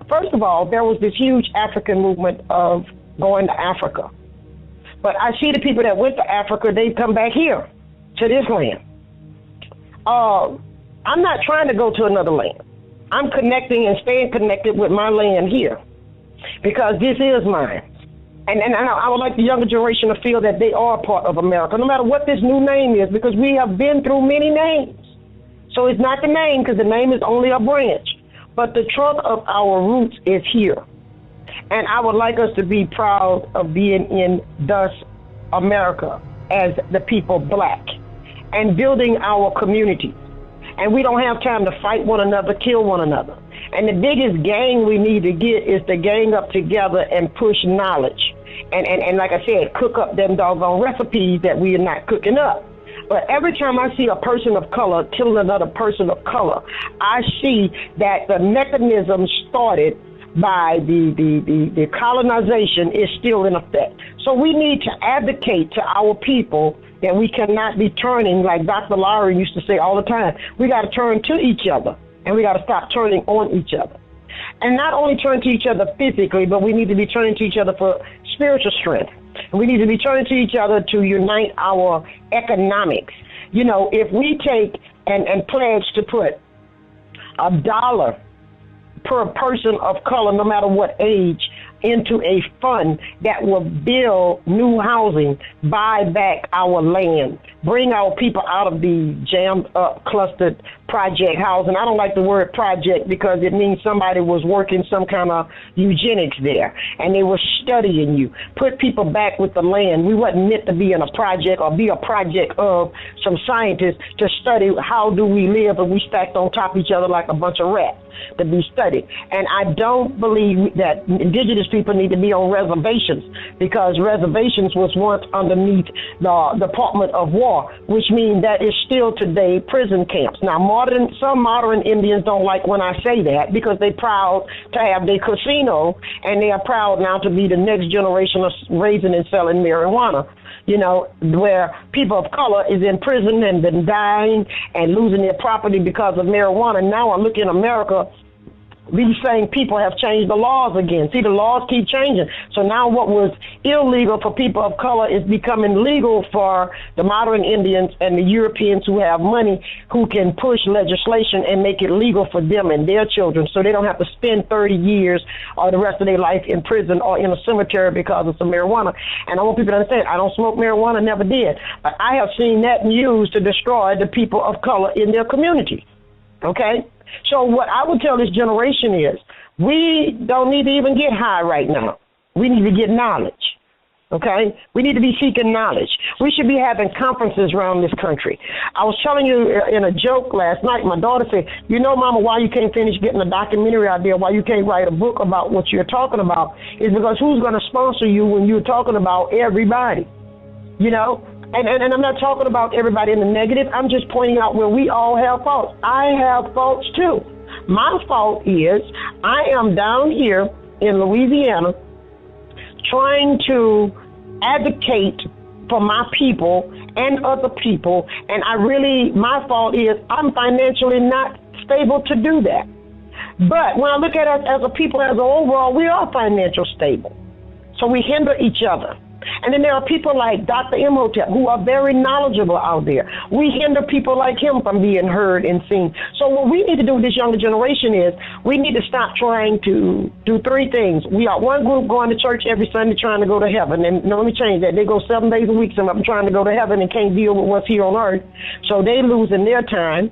First of all, there was this huge African movement of going to Africa. But I see the people that went to Africa, they come back here to this land. I'm not trying to go to another land. I'm connecting and staying connected with my land here because this is mine. And I would like the younger generation to feel that they are part of America, no matter what this new name is, because we have been through many names. So it's not the name, because the name is only a branch. But the trunk of our roots is here. And I would like us to be proud of being in thus America as the people black and building our communities. And we don't have time to fight one another, kill one another. And the biggest gang we need to get is to gang up together and push knowledge. And like I said, cook up them doggone recipes that we are not cooking up. But every time I see a person of color killing another person of color, I see that the mechanism started by the colonization is still in effect. So we need to advocate to our people that we cannot be turning, like Dr. Lowry used to say all the time, we got to turn to each other, and we got to stop turning on each other. And not only turn to each other physically, but we need to be turning to each other for spiritual strength. And we need to be turning to each other to unite our economics. You know, if we take and pledge to put $1 per person of color, no matter what age, into a fund that will build new housing, buy back our land, bring our people out of the jammed up, clustered project housing. I don't like the word project because it means somebody was working some kind of eugenics there and they were studying you. Put people back with the land. We wasn't meant to be in a project or be a project of some scientists to study how do we live and we stacked on top of each other like a bunch of rats to be studied. And I don't believe that indigenous people need to be on reservations, because reservations was once underneath the Department of War, which means that is still today prison camps. Now, some modern Indians don't like when I say that, because they're proud to have their casino, and they are proud now to be the next generation of raising and selling marijuana. You know, where people of color is in prison and been dying and losing their property because of marijuana. Now I look in America, these same people have changed the laws again. See, the laws keep changing. So now what was illegal for people of color is becoming legal for the modern Indians and the Europeans who have money, who can push legislation and make it legal for them and their children, so they don't have to spend 30 years or the rest of their life in prison or in a cemetery because of some marijuana. And I want people to understand, I don't smoke marijuana, never did. But I have seen that used to destroy the people of color in their community. Okay? So what I would tell this generation is, we don't need to even get high right now. We need to get knowledge, okay? We need to be seeking knowledge. We should be having conferences around this country. I was telling you in a joke last night, my daughter said, you know, Mama, why you can't finish getting a documentary out there, why you can't write a book about what you're talking about, is because who's going to sponsor you when you're talking about everybody, you know? And I'm not talking about everybody in the negative. I'm just pointing out where we all have faults. I have faults too. My fault is I am down here in Louisiana trying to advocate for my people and other people, and my fault is I'm financially not stable to do that. But when I look at us as a people as an overall, we are financially stable. So we hinder each other. And then there are people like Dr. Imhotep who are very knowledgeable out there. We hinder people like him from being heard and seen. So what we need to do with this younger generation is we need to stop trying to do three things. We are one group going to church every Sunday trying to go to heaven. And let me change that. They go 7 days a week, some of them trying to go to heaven and can't deal with what's here on earth. So they losing their time.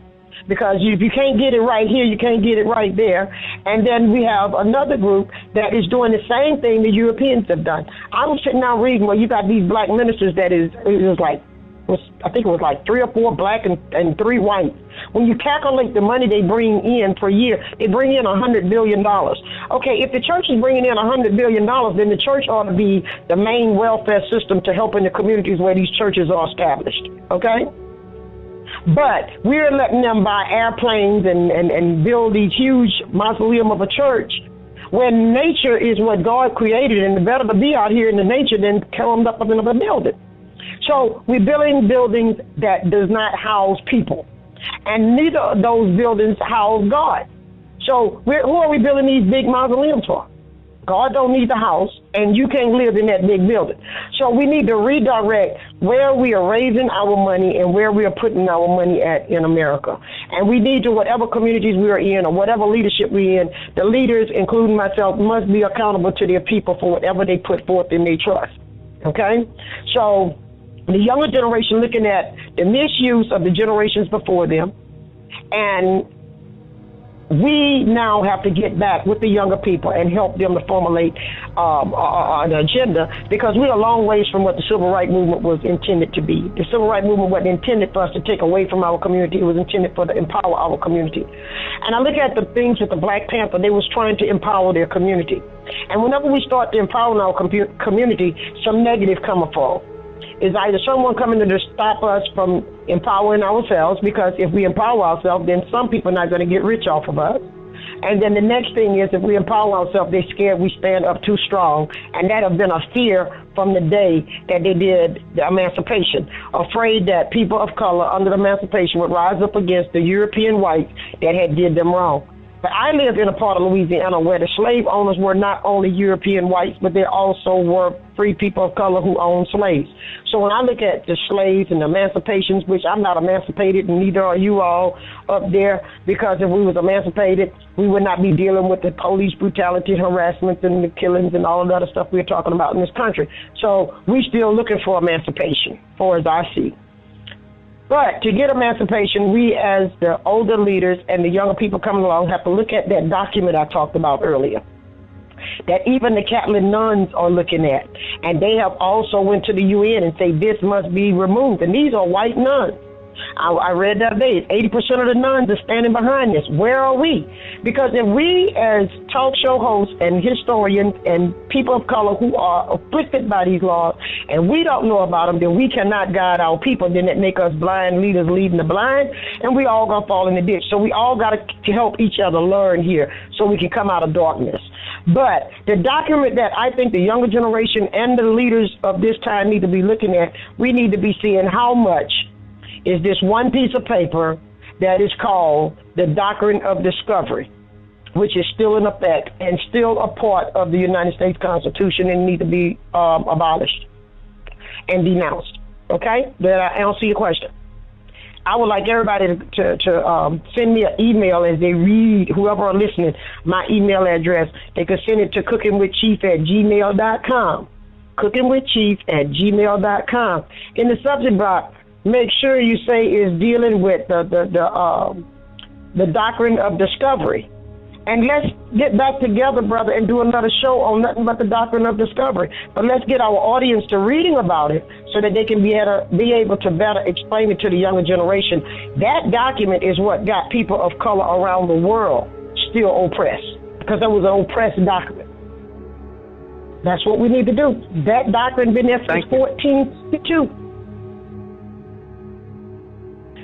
Because if you can't get it right here, you can't get it right there. And then we have another group that is doing the same thing the Europeans have done. I was sitting down reading where you got these black ministers that I think it was like 3 or 4 black and 3 white. When you calculate the money they bring in per year, they bring in $100 billion. Okay, if the church is bringing in $100 billion, then the church ought to be the main welfare system to help in the communities where these churches are established. Okay? But we're letting them buy airplanes and build these huge mausoleum of a church when nature is what God created, and it's better to be out here in the nature than come up in a building. So we're building buildings that does not house people, and neither of those buildings house God. So who are we building these big mausoleums for? God don't need the house, and you can't live in that big building. So we need to redirect where we are raising our money and where we are putting our money at in America. And we need to, whatever communities we are in or whatever leadership we're in, the leaders, including myself, must be accountable to their people for whatever they put forth in their trust. Okay? So the younger generation looking at the misuse of the generations before them, and we now have to get back with the younger people and help them to formulate an agenda, because we're a long ways from what the civil rights movement was intended to be. The civil rights movement wasn't intended for us to take away from our community. It was intended to empower our community. And I look at the things with the Black Panther, they was trying to empower their community. And whenever we start to empower our community, some negative come forth. Is either someone coming to stop us from empowering ourselves, because if we empower ourselves, then some people are not going to get rich off of us. And then the next thing is, if we empower ourselves, they're scared we stand up too strong. And that has been a fear from the day that they did the emancipation, afraid that people of color under the emancipation would rise up against the European whites that had did them wrong. But I lived in a part of Louisiana where the slave owners were not only European whites, but there also were free people of color who owned slaves. So when I look at the slaves and the emancipations, which I'm not emancipated, and neither are you all up there, because if we was emancipated, we would not be dealing with the police brutality, harassment, and the killings and all of the other stuff we're talking about in this country. So we still looking for emancipation, far as I see. But to get emancipation, we as the older leaders and the younger people coming along have to look at that document I talked about earlier, that even the Catholic nuns are looking at. And they have also went to the UN and say this must be removed. And these are white nuns. I read that day, 80% of the nuns are standing behind this. Where are we? Because if we as talk show hosts and historians and people of color who are afflicted by these laws, and we don't know about them, then we cannot guide our people. Then it make us blind leaders leading the blind, and we all going to fall in the ditch. So we all got to help each other learn here so we can come out of darkness. But the document that I think the younger generation and the leaders of this time need to be looking at, we need to be seeing how much is this one piece of paper that is called the Doctrine of Discovery, which is still in effect and still a part of the United States Constitution and need to be abolished and denounced. Okay? Did I answer your question? I would like everybody to send me an email as they read, whoever are listening, my email address. They can send it to cookingwithchief@gmail.com. cookingwithchief@gmail.com. In the subject box, make sure you say is dealing with the doctrine of discovery. And let's get back together, brother, and do another show on nothing but the doctrine of discovery. But let's get our audience to reading about it so that they can be able to better explain it to the younger generation. That document is what got people of color around the world still oppressed, because that was an oppressed document. That's what we need to do. That doctrine been there since 1462.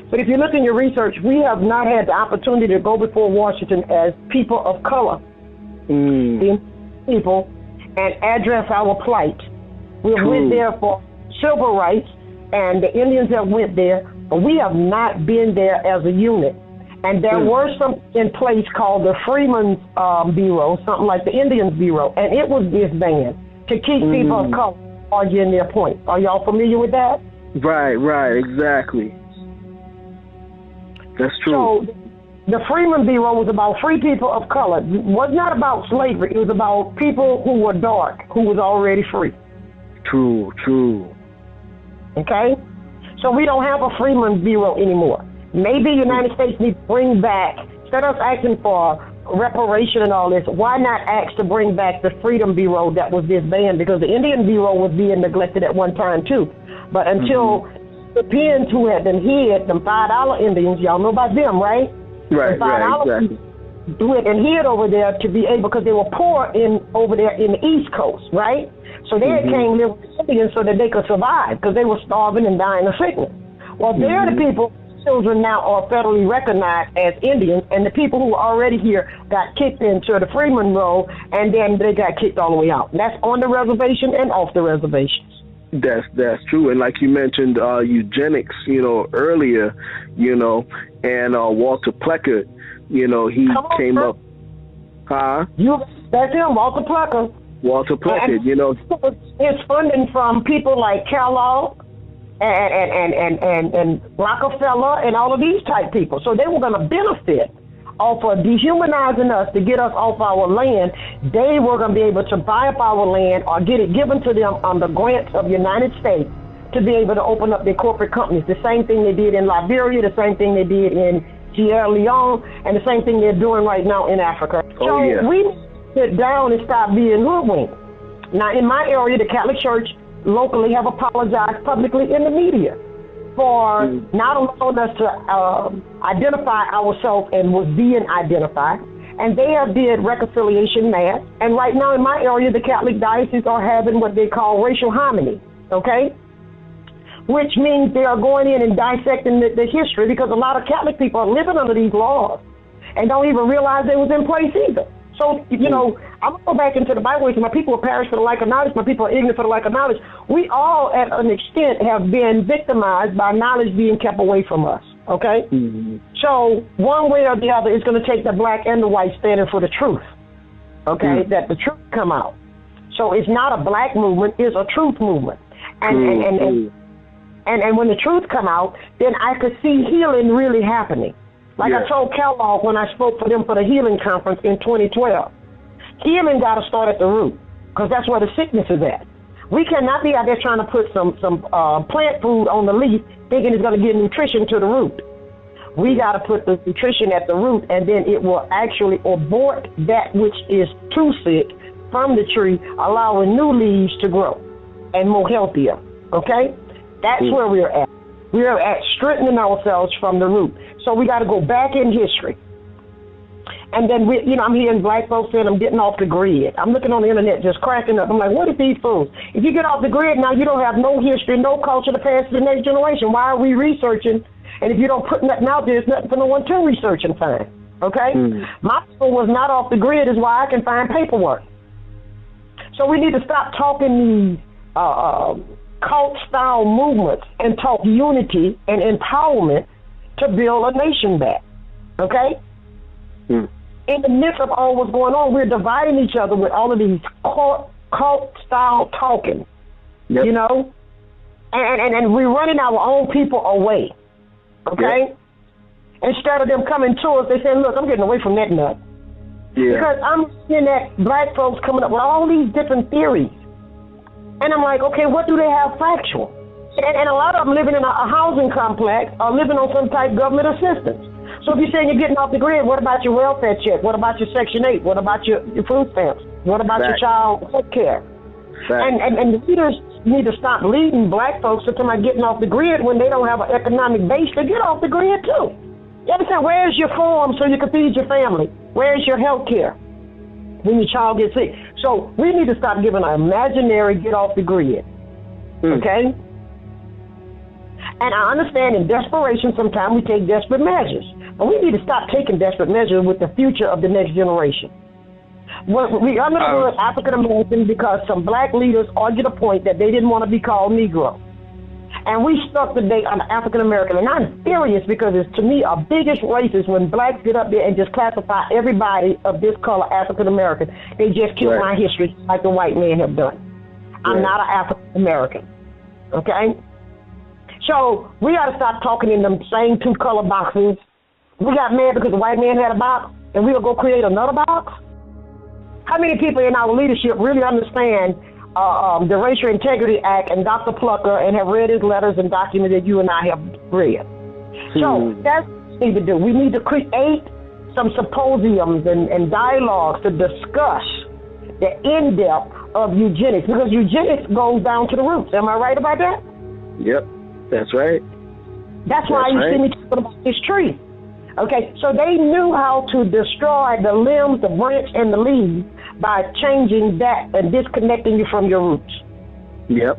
But if you look in your research, we have not had the opportunity to go before Washington as people of color, the people, and address our plight. We went there for civil rights, and the Indians have went there, but we have not been there as a unit. And there were some in place called the Freeman's Bureau, something like the Indians Bureau, and it was disbanded to keep people of color arguing their point. Are y'all familiar with that? Right, exactly. That's true. So the Freeman Bureau was about free people of color. It was not about slavery. It was about people who were dark, who was already free. True. Okay? So we don't have a Freeman Bureau anymore. Maybe the United States needs to bring back, instead of asking for reparation and all this, why not ask to bring back the Freedom Bureau that was disbanded? Because the Indian Bureau was being neglected at one time too. But until the Europeans who had been hid, them $5 Indians, y'all know about them, right? Right, exactly. Do it and hid over there to be able, because they were poor over there in the East Coast, right? So they came live with the Indians so that they could survive, because they were starving and dying of sickness. Well, they're the people. Children now are federally recognized as Indians, and the people who were already here got kicked into the Freeman role, and then they got kicked all the way out. That's on the reservation and off the reservations. That's true. And like you mentioned, eugenics, earlier, and Walter Pleckert, he came up. Huh? That's him, Walter Pleckert. Walter Pleckert, It's funding from people like Calloway and Rockefeller and all of these type people. So they were going to benefit off of dehumanizing us to get us off our land. They were going to be able to buy up our land or get it given to them under grants of the United States to be able to open up their corporate companies. The same thing they did in Liberia, the same thing they did in Sierra Leone, and the same thing they're doing right now in Africa. We sit down and stop being hoodwinked. Now, in my area, the Catholic Church locally have apologized publicly in the media for not allowing us to identify ourselves and was being identified. And they have did reconciliation mass. And right now in my area, the Catholic dioceses are having what they call racial harmony, okay? Which means they are going in and dissecting the history, because a lot of Catholic people are living under these laws and don't even realize they was in place either. So, I'm going to go back into the Bible and say, my people are perished for the lack of knowledge, my people are ignorant for the lack of knowledge. We all, at an extent, have been victimized by knowledge being kept away from us, okay? So, one way or the other, it's going to take the black and the white standing for the truth, okay, that the truth come out. So, it's not a black movement, it's a truth movement. And when the truth come out, then I could see healing really happening. Like I told Calloway when I spoke for them for the healing conference in 2012, healing got to start at the root, because that's where the sickness is at. We cannot be out there trying to put some plant food on the leaf thinking it's going to give nutrition to the root. We got to put the nutrition at the root, and then it will actually abort that which is too sick from the tree, allowing new leaves to grow and more healthier, okay? That's where we're at. We're at strengthening ourselves from the root. So we got to go back in history. And then, I'm hearing black folks saying I'm getting off the grid. I'm looking on the internet just cracking up. I'm like, what are these fools? If you get off the grid now, you don't have no history, no culture to pass to the next generation. Why are we researching? And if you don't put nothing out there, there's nothing for no one to research and find. Okay? My school was not off the grid is why I can find paperwork. So we need to stop talking these cult-style movements and talk unity and empowerment to build a nation back, okay? In the midst of all what's going on, we're dividing each other with all of these cult-style talking, and we're running our own people away, okay? Instead of them coming to us, they say, look, I'm getting away from that nut. Because I'm seeing that black folks coming up with all these different theories. And I'm like, okay, what do they have factual? And a lot of them living in a housing complex or living on some type of government assistance. So if you're saying you're getting off the grid, what about your welfare check? What about your Section 8? What about your food stamps? What about your child health care? And the leaders need to stop leading black folks to talking about getting off the grid when they don't have an economic base to get off the grid too. You understand? Where's your farm so you can feed your family? Where's your health care when your child gets sick? So we need to stop giving an imaginary get off the grid, okay? And I understand in desperation sometimes we take desperate measures, but we need to stop taking desperate measures with the future of the next generation. We under the word African American because some black leaders argued a point that they didn't want to be called Negro. And we stuck the date on African American. And I'm furious because it's, to me, a biggest racist when blacks get up there and just classify everybody of this color African American. They just kill my history like the white men have done. I'm not an African American. Okay? So we got to stop talking in them same two color boxes. We got mad because the white man had a box and we'll go create another box? How many people in our leadership really understand the Racial Integrity Act and Dr. Plucker and have read his letters and documents that you and I have read? So that's what we need to do. We need to create some symposiums and dialogues to discuss the in-depth of eugenics, because eugenics goes down to the roots. Am I right about that? Yep, that's right. That's why you see me talking about this tree. Okay, so they knew how to destroy the limbs, the branch, and the leaves by changing that and disconnecting you from your roots. Yep.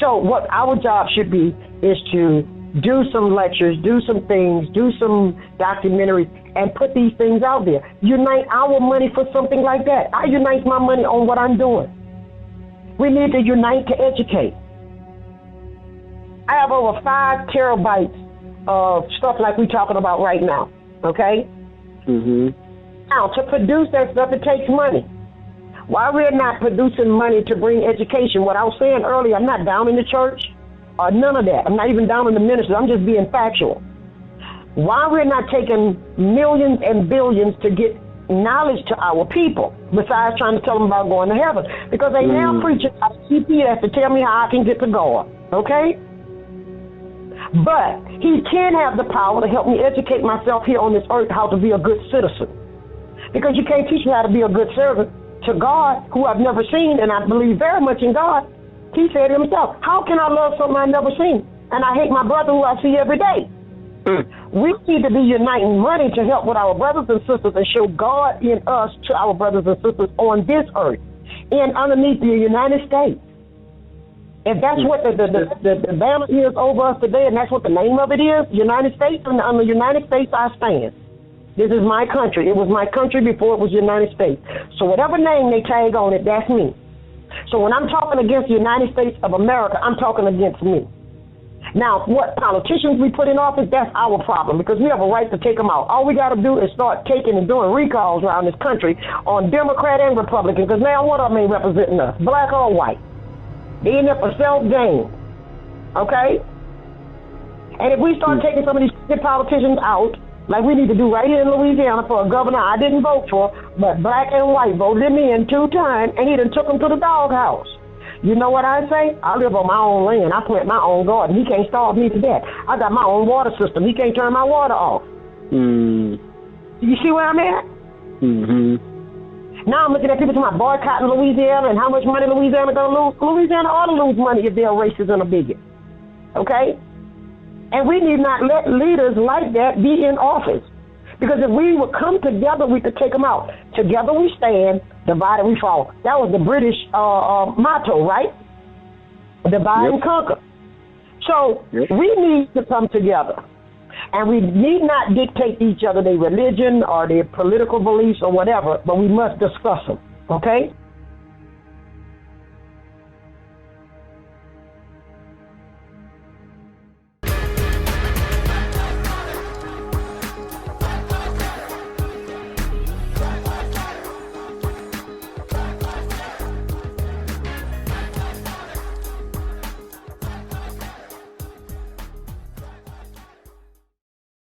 So what our job should be is to do some lectures, do some things, do some documentaries, and put these things out there. Unite our money for something like that. I unite my money on what I'm doing. We need to unite to educate. I have over 5 terabytes of stuff like we're talking about right now, okay? Now, to produce that stuff, it takes money. Why we're not producing money to bring education? What I was saying earlier, I'm not down in the church or none of that. I'm not even down in the ministry. I'm just being factual. Why we're not taking millions and billions to get knowledge to our people, besides trying to tell them about going to heaven? Because they now preach a GPS to tell me how I can get to God, okay? But he can have the power to help me educate myself here on this earth how to be a good citizen. Because you can't teach me how to be a good servant to God, who I've never seen, and I believe very much in God. He said himself, how can I love someone I've never seen? And I hate my brother who I see every day. We need to be uniting money to help with our brothers and sisters and show God in us to our brothers and sisters on this earth and underneath the United States. If that's what the banner is over us today, and that's what the name of it is, United States, and on the United States I stand. This is my country. It was my country before it was United States. So whatever name they tag on it, that's me. So when I'm talking against the United States of America, I'm talking against me. Now, what politicians we put in office, that's our problem, because we have a right to take them out. All we got to do is start taking and doing recalls around this country on Democrat and Republican, because now one of them ain't representing us, black or white. They in there for self-gain, okay? And if we start taking some of these politicians out, like we need to do right here in Louisiana for a governor I didn't vote for, but black and white voted him in 2 times, and he done took him to the doghouse. You know what I say? I live on my own land. I plant my own garden. He can't starve me to death. I got my own water system. He can't turn my water off. You see where I'm at? Now I'm looking at people talking about boycotting Louisiana and how much money Louisiana going to lose. Louisiana ought to lose money if they're racist and a bigot. Okay? And we need not let leaders like that be in office. Because if we would come together, we could take them out. Together we stand, divided we fall. That was the British motto, right? Divide and conquer. So we need to come together. And we need not dictate each other their religion or their political beliefs or whatever, but we must discuss them, okay?